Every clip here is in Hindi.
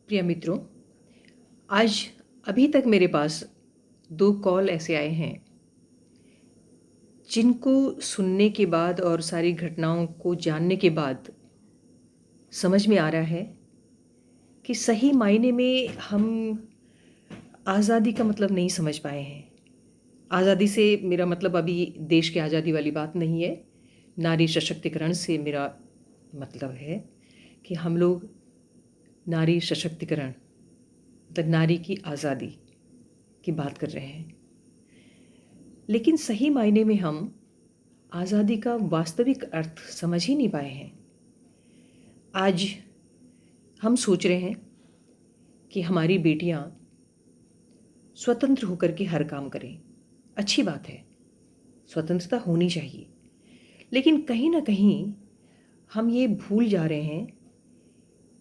प्रिय मित्रों, आज अभी तक मेरे पास 2 कॉल ऐसे आए हैं, जिनको सुनने के बाद और सारी घटनाओं को जानने के बाद समझ में आ रहा है कि सही मायने में हम आज़ादी का मतलब नहीं समझ पाए हैं। आज़ादी से मेरा मतलब अभी देश की आज़ादी वाली बात नहीं है, नारी सशक्तिकरण से मेरा मतलब है कि हम लोग नारी सशक्तिकरण मतलब नारी की आज़ादी की बात कर रहे हैं। लेकिन सही मायने में हम आज़ादी का वास्तविक अर्थ समझ ही नहीं पाए हैं। आज हम सोच रहे हैं कि हमारी बेटियां स्वतंत्र होकर के हर काम करें। अच्छी बात है, स्वतंत्रता होनी चाहिए। लेकिन कहीं ना कहीं हम ये भूल जा रहे हैं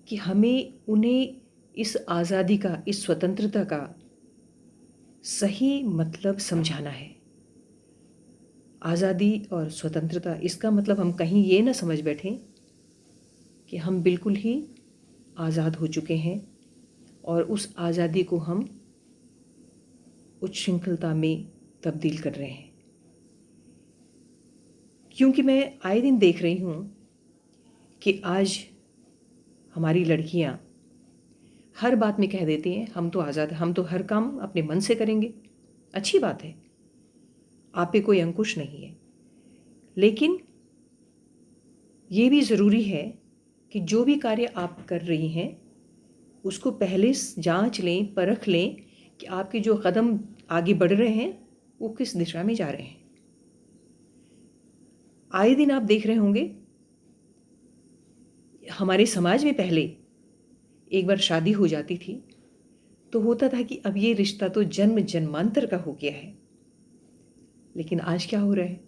कि हमें उन्हें इस आज़ादी का, इस स्वतंत्रता का सही मतलब समझाना है। आज़ादी और स्वतंत्रता, इसका मतलब हम कहीं ये ना समझ बैठें कि हम बिल्कुल ही आज़ाद हो चुके हैं और उस आज़ादी को हम उच्छृंखलता में तब्दील कर रहे हैं। क्योंकि मैं आए दिन देख रही हूँ कि आज हमारी लड़कियाँ हर बात में कह देती हैं हम तो आज़ाद हैं, हम तो हर काम अपने मन से करेंगे। अच्छी बात है, आप पे कोई अंकुश नहीं है। लेकिन ये भी ज़रूरी है कि जो भी कार्य आप कर रही हैं उसको पहले जांच लें, परख लें कि आपके जो कदम आगे बढ़ रहे हैं वो किस दिशा में जा रहे हैं। आए दिन आप देख रहे होंगे, हमारे समाज में पहले एक बार शादी हो जाती थी तो होता था कि अब ये रिश्ता तो जन्म जन्मांतर का हो गया है। लेकिन आज क्या हो रहा है,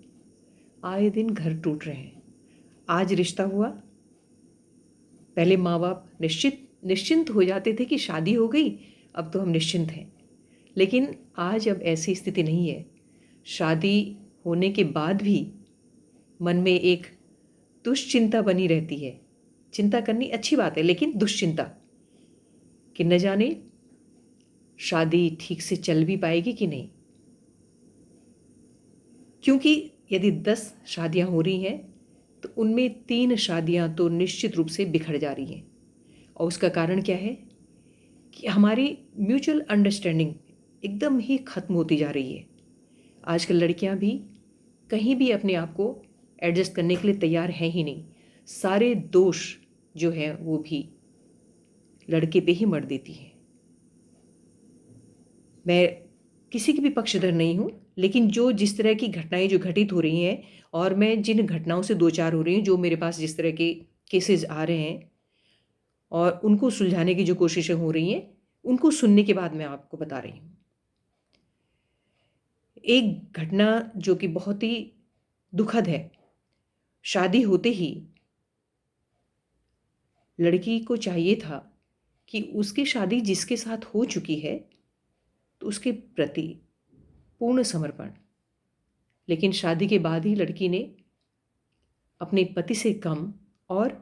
आए दिन घर टूट रहे हैं। आज रिश्ता हुआ, पहले माँ बाप निश्चिंत हो जाते थे कि शादी हो गई, अब तो हम निश्चिंत हैं। लेकिन आज अब ऐसी स्थिति नहीं है। शादी होने के बाद भी मन में एक दुश्चिंता बनी रहती है। चिंता करनी अच्छी बात है, लेकिन दुश्चिंता कि न जाने शादी ठीक से चल भी पाएगी कि नहीं। क्योंकि यदि 10 शादियां हो रही हैं तो उनमें 3 शादियां तो निश्चित रूप से बिखर जा रही हैं। और उसका कारण क्या है कि हमारी म्यूचुअल अंडरस्टैंडिंग एकदम ही ख़त्म होती जा रही है। आजकल लड़कियां भी कहीं भी अपने आप को एडजस्ट करने के लिए तैयार हैं ही नहीं। सारे दोष जो हैं वो भी लड़के पे ही मर देती हैं। मैं किसी की भी पक्षधर नहीं हूँ, लेकिन जो जिस तरह की घटनाएं जो घटित हो रही हैं और मैं जिन घटनाओं से दो चार हो रही हूँ, जो मेरे पास जिस तरह के केसेस आ रहे हैं और उनको सुलझाने की जो कोशिशें हो रही हैं, उनको सुनने के बाद मैं आपको बता रही हूँ। एक घटना जो कि बहुत ही दुखद है। शादी होते ही लड़की को चाहिए था कि उसकी शादी जिसके साथ हो चुकी है तो उसके प्रति पूर्ण समर्पण। लेकिन शादी के बाद ही लड़की ने अपने पति से कम और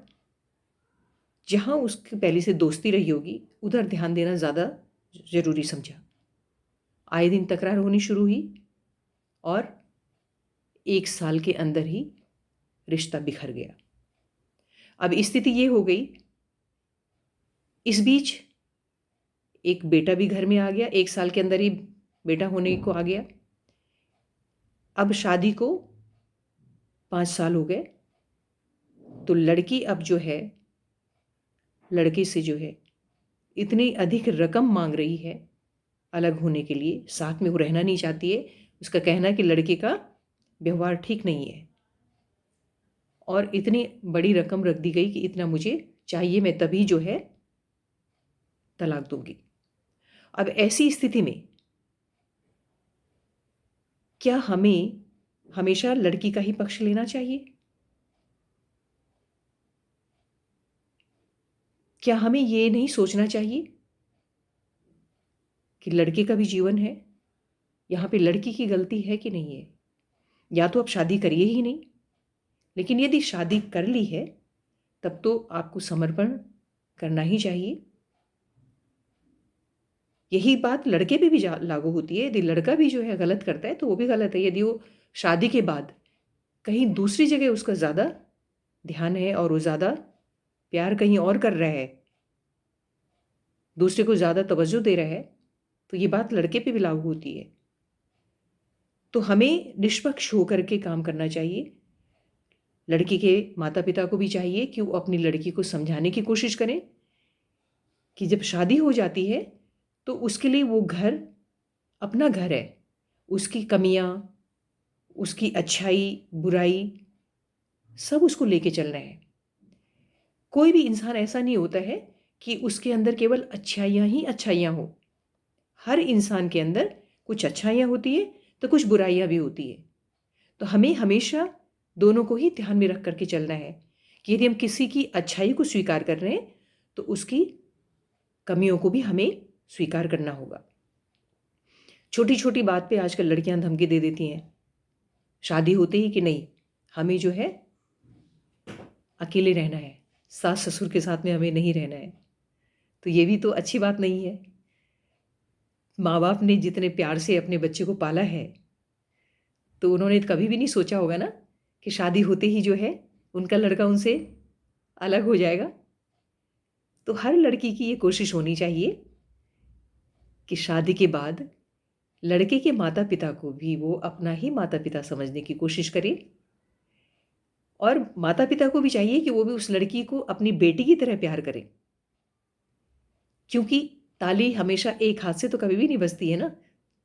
जहाँ उसकी पहले से दोस्ती रही होगी उधर ध्यान देना ज़्यादा ज़रूरी समझा। आए दिन तकरार होनी शुरू हुई और 1 साल के अंदर ही रिश्ता बिखर गया। अब स्थिति ये हो गई, इस बीच एक बेटा भी घर में आ गया, 1 साल के अंदर ही बेटा होने को आ गया। अब शादी को 5 साल हो गए तो लड़की अब जो है लड़के से जो है इतनी अधिक रकम मांग रही है अलग होने के लिए। साथ में वो रहना नहीं चाहती है। उसका कहना है कि लड़के का व्यवहार ठीक नहीं है और इतनी बड़ी रकम रख दी गई कि इतना मुझे चाहिए, मैं तभी जो है तलाक दूंगी। अब ऐसी स्थिति में क्या हमें हमेशा लड़की का ही पक्ष लेना चाहिए? क्या हमें ये नहीं सोचना चाहिए कि लड़के का भी जीवन है, यहाँ पे लड़की की गलती है कि नहीं है? या तो आप शादी करिए ही नहीं, लेकिन यदि शादी कर ली है तब तो आपको समर्पण करना ही चाहिए। यही बात लड़के पे भी लागू होती है। यदि लड़का भी जो है गलत करता है तो वो भी गलत है। यदि वो शादी के बाद कहीं दूसरी जगह उसका ज़्यादा ध्यान है और वो ज़्यादा प्यार कहीं और कर रहा है, दूसरे को ज़्यादा तवज्जो दे रहा है, तो ये बात लड़के पे भी लागू होती है। तो हमें निष्पक्ष होकर के काम करना चाहिए। लड़की के माता-पिता को भी चाहिए कि वो अपनी लड़की को समझाने की कोशिश करें कि जब शादी हो जाती है तो उसके लिए वो घर अपना घर है। उसकी कमियाँ, उसकी अच्छाई, बुराई सब उसको लेके चलना है। कोई भी इंसान ऐसा नहीं होता है कि उसके अंदर केवल अच्छाइयाँ ही अच्छाइयाँ हों। हर इंसान के अंदर कुछ अच्छाइयाँ होती है तो कुछ बुराइयाँ भी होती है। तो हमें हमेशा दोनों को ही ध्यान में रख कर के चलना है कि यदि हम किसी की अच्छाई को स्वीकार कर रहे हैं तो उसकी कमियों को भी हमें स्वीकार करना होगा। छोटी-छोटी बात पे आजकल लड़कियां धमकी दे देती हैं, शादी होते ही कि नहीं, हमें जो है अकेले रहना है, सास-ससुर के साथ में हमें नहीं रहना है। तो ये भी तो अच्छी बात नहीं है। माँ-बाप ने जितने प्यार से अपने बच्चे को पाला है, तो उन्होंने कभी भी नहीं सोचा होगा ना कि शादी होते ही जो है उनका लड़का उनसे अलग हो जाएगा। तो हर लड़की की ये कोशिश होनी चाहिए कि शादी के बाद लड़के के माता-पिता को भी वो अपना ही माता-पिता समझने की कोशिश करे और माता-पिता को भी चाहिए कि वो भी उस लड़की को अपनी बेटी की तरह प्यार करें। क्योंकि ताली हमेशा एक हाथ से तो कभी भी नहीं बजती है ना,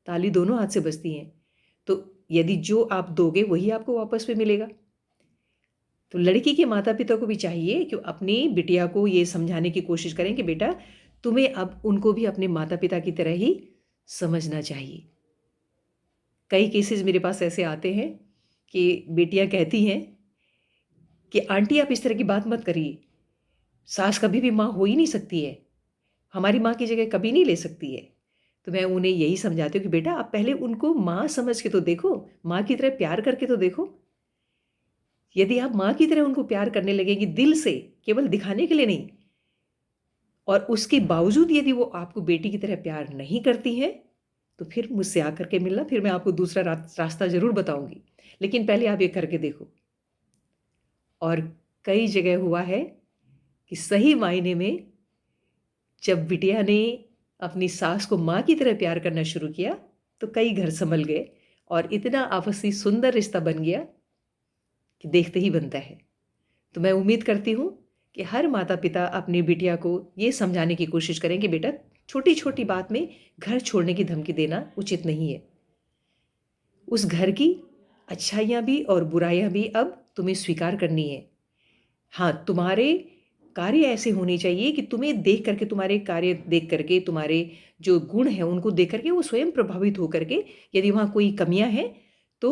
ताली दोनों हाथ से बजती है। तो यदि जो आप दोगे वही आपको वापस में मिलेगा। तो लड़की के माता-पिता को भी चाहिए कि अपनी बिटिया को ये समझाने की कोशिश करें कि बेटा तुम्हें अब उनको भी अपने माता-पिता की तरह ही समझना चाहिए। कई केसेस मेरे पास ऐसे आते हैं कि बेटियां कहती हैं कि आंटी आप इस तरह की बात मत करिए, सास कभी भी माँ हो ही नहीं सकती है, हमारी माँ की जगह कभी नहीं ले सकती है। तो मैं उन्हें यही समझाती हूँ कि बेटा आप पहले उनको माँ समझ के तो देखो, माँ की तरह प्यार करके तो देखो। यदि आप माँ की तरह उनको प्यार करने लगेंगी दिल से, केवल दिखाने के लिए नहीं, और उसके बावजूद यदि वो आपको बेटी की तरह प्यार नहीं करती हैं, तो फिर मुझसे आकर के मिलना, फिर मैं आपको दूसरा रास्ता ज़रूर बताऊँगी। लेकिन पहले आप ये करके देखो। और कई जगह हुआ है कि सही मायने में जब बिटिया ने अपनी सास को माँ की तरह प्यार करना शुरू किया, तो कई घर संभल गए और इतना आपसी सुंदर रिश्ता बन गया कि देखते ही बनता है। तो मैं उम्मीद करती हूँ कि हर माता-पिता अपनी बिटिया को ये समझाने की कोशिश करें कि बेटा छोटी-छोटी बात में घर छोड़ने की धमकी देना उचित नहीं है। उस घर की अच्छाइयाँ भी और बुराइयाँ भी अब तुम्हें स्वीकार करनी है। हाँ, तुम्हारे कार्य ऐसे होने चाहिए कि तुम्हें देख करके, तुम्हारे कार्य देख करके, तुम्हारे जो गुण हैं उनको देख करके वो स्वयं प्रभावित हो करके यदि वहाँ कोई कमियाँ हैं तो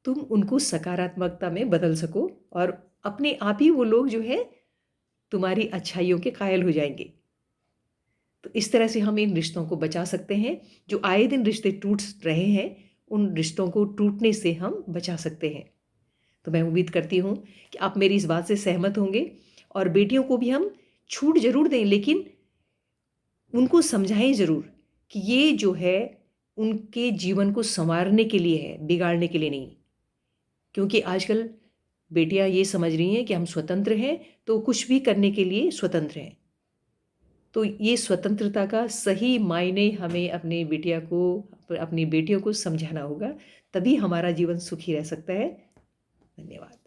तुम उनको सकारात्मकता में बदल सको और अपने आप ही वो लोग जो है तुम्हारी अच्छाइयों के कायल हो जाएँगे। तो इस तरह से हम इन रिश्तों को बचा सकते हैं। जो आए दिन रिश्ते टूट रहे हैं, उन रिश्तों को टूटने से हम बचा सकते हैं। तो मैं उम्मीद करती हूँ कि आप मेरी इस बात से सहमत होंगे और बेटियों को भी हम छूट ज़रूर दें, लेकिन उनको समझाएँ ज़रूर कि ये जो है उनके जीवन को सँवारने के लिए है, बिगाड़ने के लिए नहीं। क्योंकि आजकल बेटियाँ ये समझ रही हैं कि हम स्वतंत्र हैं, तो कुछ भी करने के लिए स्वतंत्र हैं। तो ये स्वतंत्रता का सही मायने हमें अपने बिटिया को, अपनी बेटियों को समझाना होगा, तभी हमारा जीवन सुखी रह सकता है। धन्यवाद।